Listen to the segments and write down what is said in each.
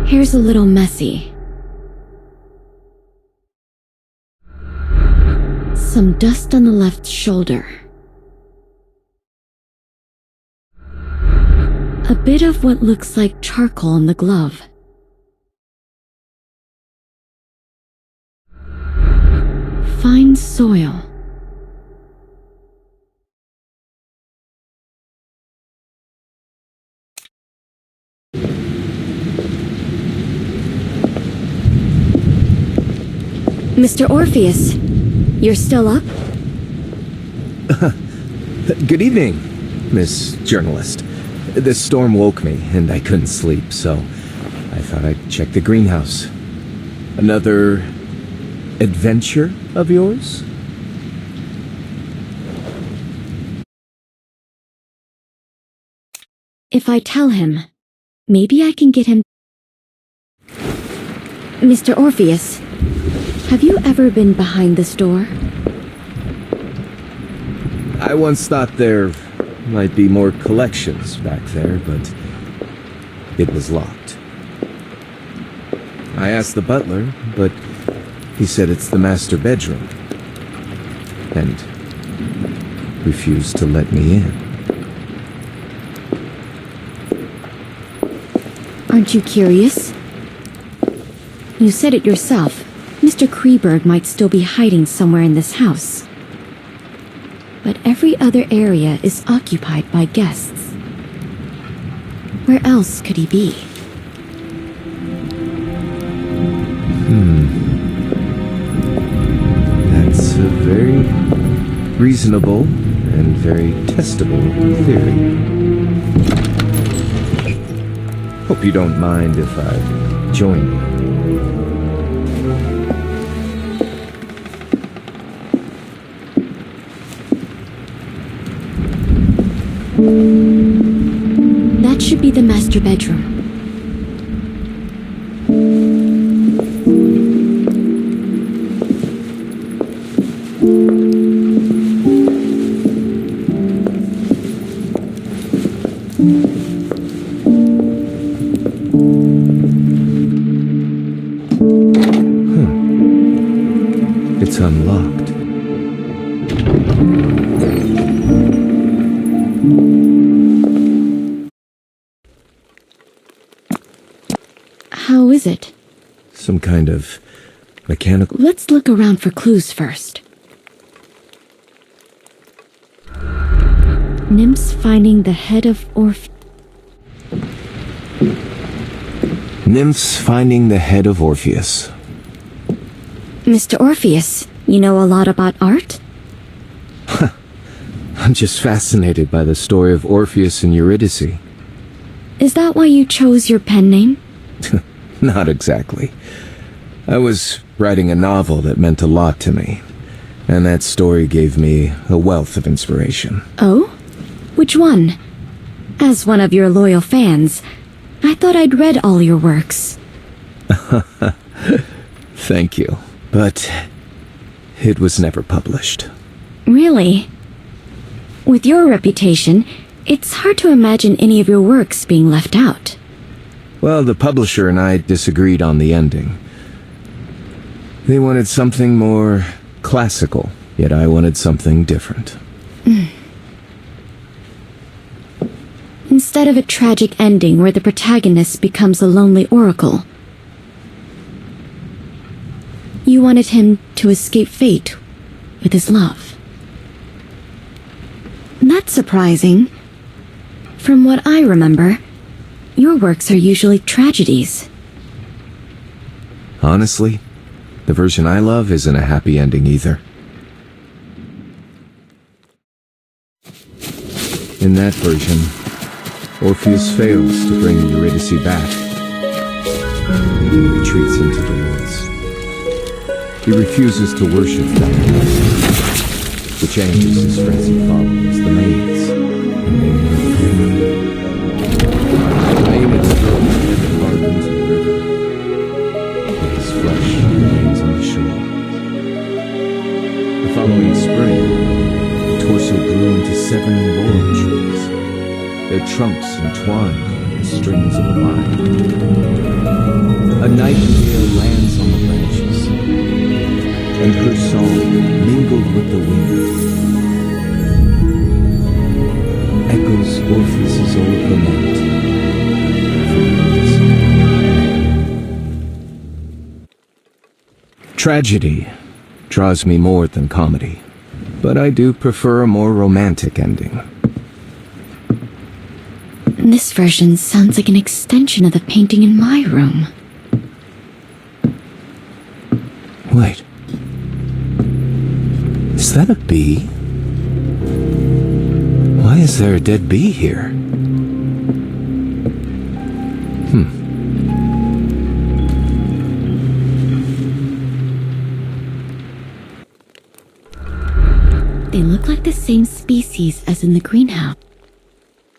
Hair's a little messy. Some dust on the left shoulder. A bit of what looks like charcoal in the glove. Fine soil. Mr. Orpheus, you're still up? Good evening, Miss Journalist. The storm woke me, and I couldn't sleep, so I thought I'd check the greenhouse. Another adventure of yours? If I tell him, maybe I can get him... Mr. Orpheus, have you ever been behind this door? I once thought there might be more collections back there, but it was locked. I asked the butler, but he said it's the master bedroom, and refused to let me in. Aren't you curious? You said it yourself. Mr. Kreberg might still be hiding somewhere in this house. But every other area is occupied by guests. Where else could he be? That's a very reasonable and very testable theory. Hope you don't mind if I join you. That should be the master bedroom. It's unlocked. How is it? Some kind of mechanical... Let's look around for clues first. Nymphs finding the head of Nymphs finding the head of Orpheus. Mr. Orpheus, you know a lot about art? I'm just fascinated by the story of Orpheus and Eurydice. Is that why you chose your pen name? Not exactly. I was writing a novel that meant a lot to me, and that story gave me a wealth of inspiration. Oh? Which one? As one of your loyal fans, I thought I'd read all your works. Thank you. But it was never published. Really? With your reputation, it's hard to imagine any of your works being left out. Well, the publisher and I disagreed on the ending. They wanted something more classical, yet I wanted something different. Instead of a tragic ending where the protagonist becomes a lonely oracle, you wanted him to escape fate with his love. That's surprising. From what I remember, your works are usually tragedies. Honestly, the version I love isn't a happy ending either. In that version, Orpheus fails to bring Eurydice back, and he retreats into the woods. He refuses to worship that, which angers his friends and followers, the maids, and they murder him. Aeneas throws him hard into the river, but his flesh remains on the shore. The following spring, the torso grew into 7 laurel trees, their trunks entwined like the strings of a lyre. A nightingale lands on the branches, and her song, mingled with the wind, echoes Orpheus's old lament for Eurydice. Tragedy draws me more than comedy, but I do prefer a more romantic ending. This version sounds like an extension of the painting in my room. Wait. Is that a bee? Why is there a dead bee here? They look like the same species as in the greenhouse.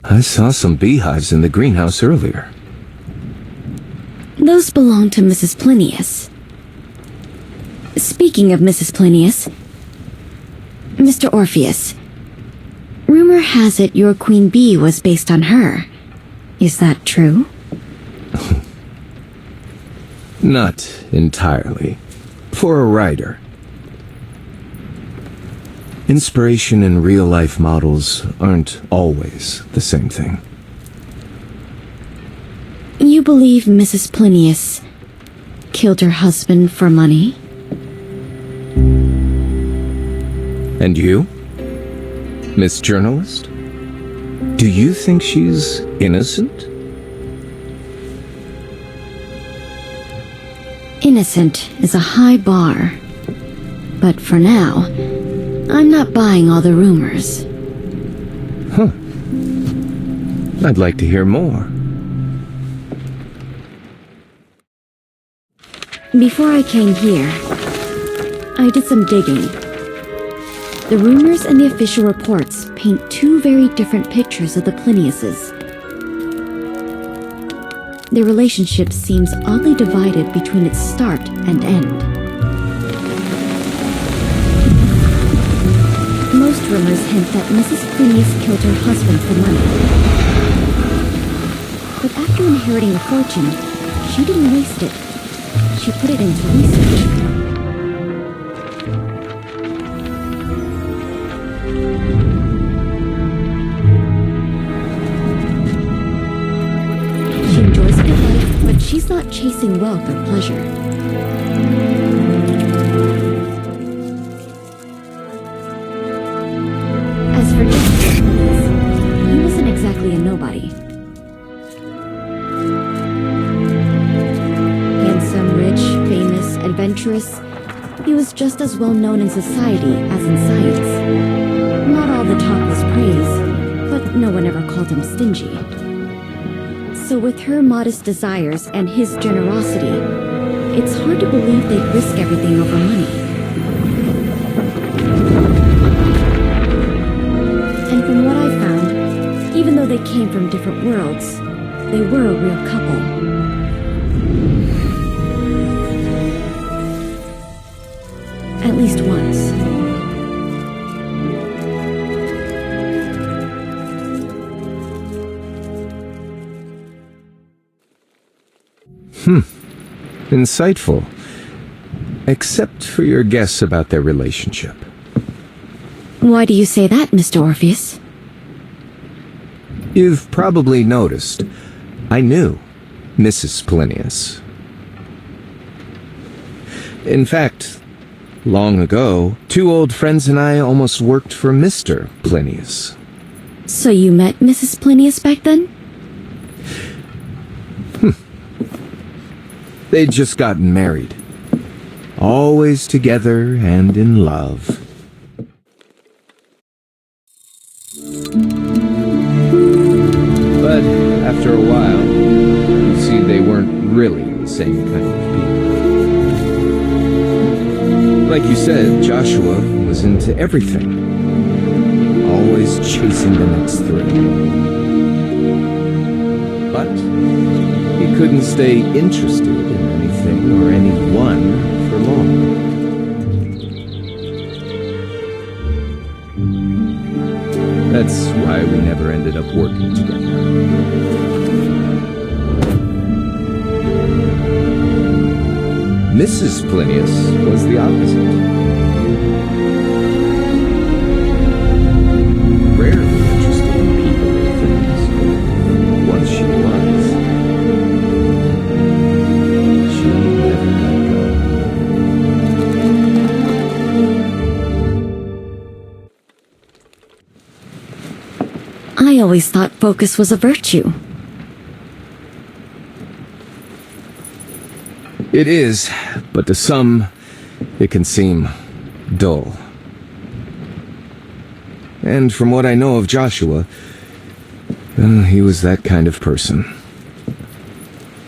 I saw some beehives in the greenhouse earlier. Those belong to Mrs. Plinius. Speaking of Mrs. Plinius, Mr. Orpheus, rumor has it your queen bee was based on her. Is that true? Not entirely. For a writer. Inspiration and real-life models aren't always the same thing. You believe Mrs. Plinius killed her husband for money? And you? Miss Journalist? Do you think she's innocent? Innocent is a high bar. But for now, I'm not buying all the rumors. Huh. I'd like to hear more. Before I came here, I did some digging. The rumors and the official reports paint two very different pictures of the Pliniuses. Their relationship seems oddly divided between its start and end. Most rumors hint that Mrs. Plinius killed her husband for money. But after inheriting a fortune, she didn't waste it. She put it into research. She enjoys her life, but she's not chasing wealth or pleasure. As for Justice, he wasn't exactly a nobody. Handsome, rich, famous, adventurous, he was just as well known in society as in science. Not all the talk was praise, but no one ever called him stingy. So with her modest desires and his generosity, it's hard to believe they'd risk everything over money. And from what I found, even though they came from different worlds, they were a real couple. At least once. Insightful. Except for your guess about their relationship. Why do you say that, Mr. Orpheus? You've probably noticed, I knew Mrs. Plinius. In fact, long ago, two old friends and I almost worked for Mr. Plinius. So you met Mrs. Plinius back then? They'd just gotten married. Always together and in love. But after a while, you see they weren't really the same kind of people. Like you said, Joshua was into everything. Always chasing the next thrill. But he couldn't stay interested in anything or anyone for long. That's why we never ended up working together. Mrs. Plinius was the opposite. Rarely interested in people or things. Once she was, she never let go. I always thought focus was a virtue. It is, but to some, it can seem dull. And from what I know of Joshua, he was that kind of person.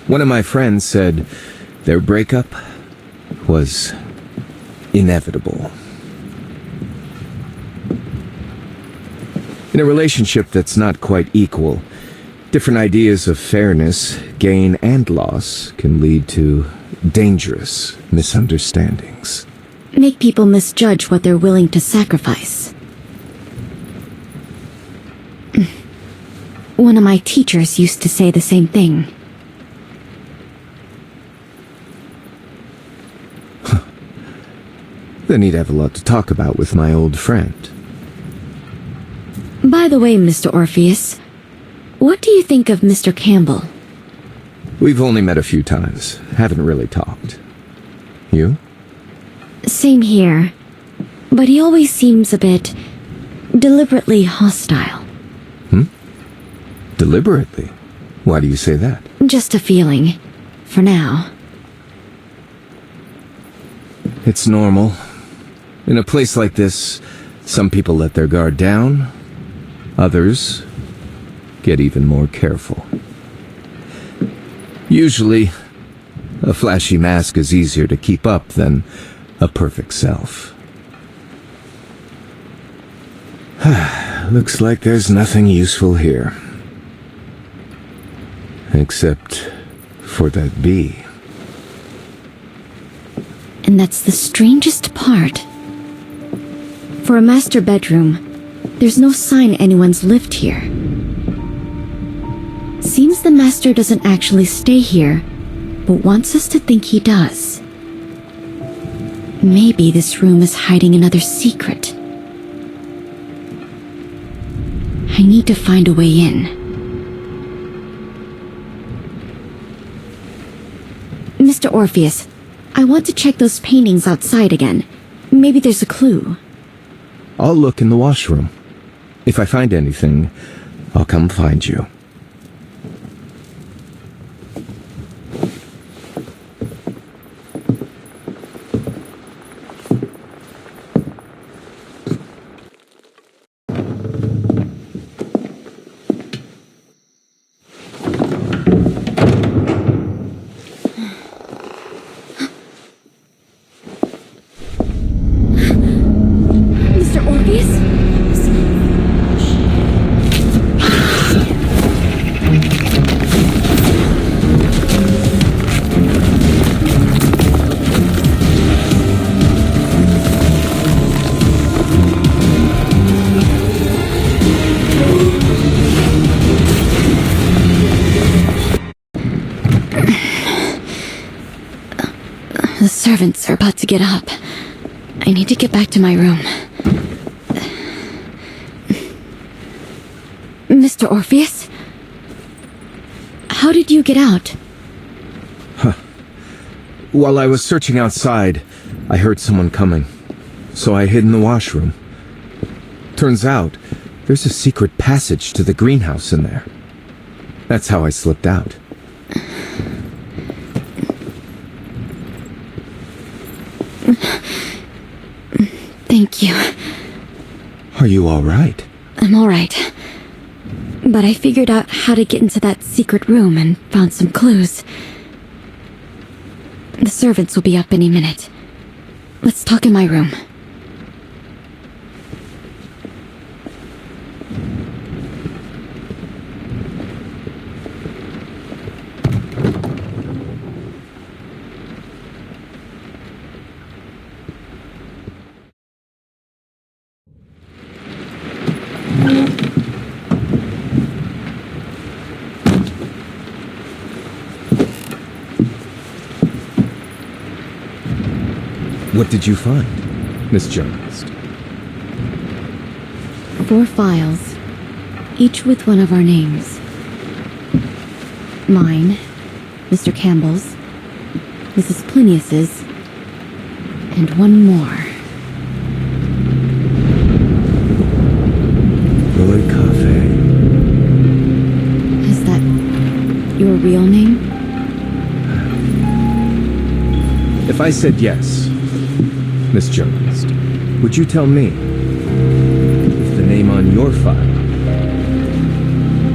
One of my friends said their breakup was inevitable. In a relationship that's not quite equal, different ideas of fairness, gain, and loss can lead to dangerous misunderstandings. Make people misjudge what they're willing to sacrifice. One of my teachers used to say the same thing. Then he'd have a lot to talk about with my old friend. By the way, Mr. Orpheus, what do you think of Mr. Campbell? We've only met a few times, haven't really talked. You? Same here. But he always seems a bit deliberately hostile. Deliberately? Why do you say that? Just a feeling. For now. It's normal. In a place like this, some people let their guard down. Others get even more careful. Usually, a flashy mask is easier to keep up than a perfect self. Looks like there's nothing useful here. Except for that bee. And that's the strangest part. For a master bedroom, there's no sign anyone's lived here. Seems the master doesn't actually stay here, but wants us to think he does. Maybe this room is hiding another secret. I need to find a way in. Mr. Orpheus, I want to check those paintings outside again. Maybe there's a clue. I'll look in the washroom. If I find anything, I'll come find you. Mr. Orpheus? The servants are about to get up. I need to get back to my room. Mr. Orpheus? How did you get out? While I was searching outside, I heard someone coming. So I hid in the washroom. Turns out, there's a secret passage to the greenhouse in there. That's how I slipped out. Thank you. Are you all right? I'm alright. But I figured out how to get into that secret room and found some clues. The servants will be up any minute. Let's talk in my room. What did you find, Miss Journalist? 4 files, each with one of our names. Mine, Mr. Campbell's, Mrs. Plinius's, and one more. Roy Cafe. Is that your real name? If I said yes, Miss Journalist, would you tell me if the name on your file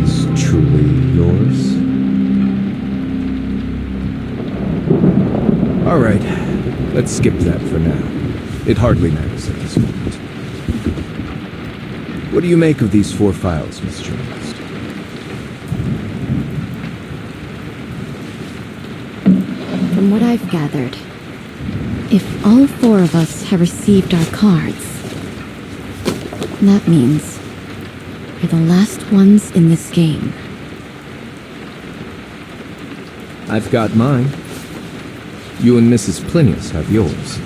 is truly yours? All right, let's skip that for now. It hardly matters at this moment. What do you make of these 4 files, Miss Journalist? From what I've gathered, if all 4 of us have received our cards, that means we're the last ones in this game. I've got mine. You and Mrs. Plinius have yours.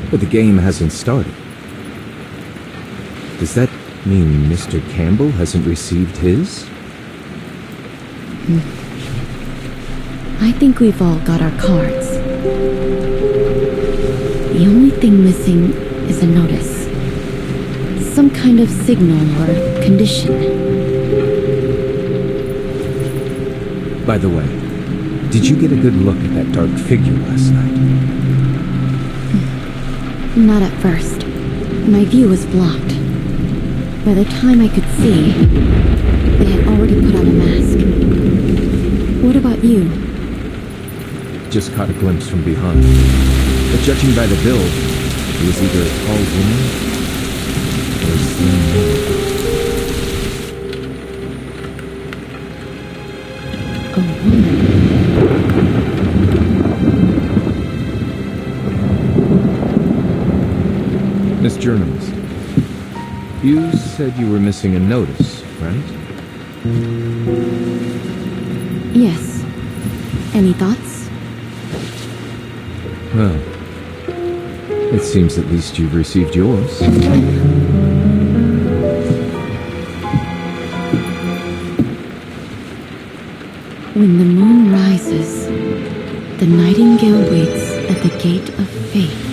But the game hasn't started. Does that mean Mr. Campbell hasn't received his? I think we've all got our cards. The only thing missing is a notice. Some kind of signal or condition. By the way, did you get a good look at that dark figure last night? Not at first. My view was blocked. By the time I could see, they had already put on a mask. What about you? Just caught a glimpse from behind. But judging by the build, it was either a tall woman or a slim man. A woman. Miss Journalist, you said you were missing a notice, right? Yes. Any thoughts? Well, it seems at least you've received yours. When the moon rises, the nightingale waits at the gate of fate.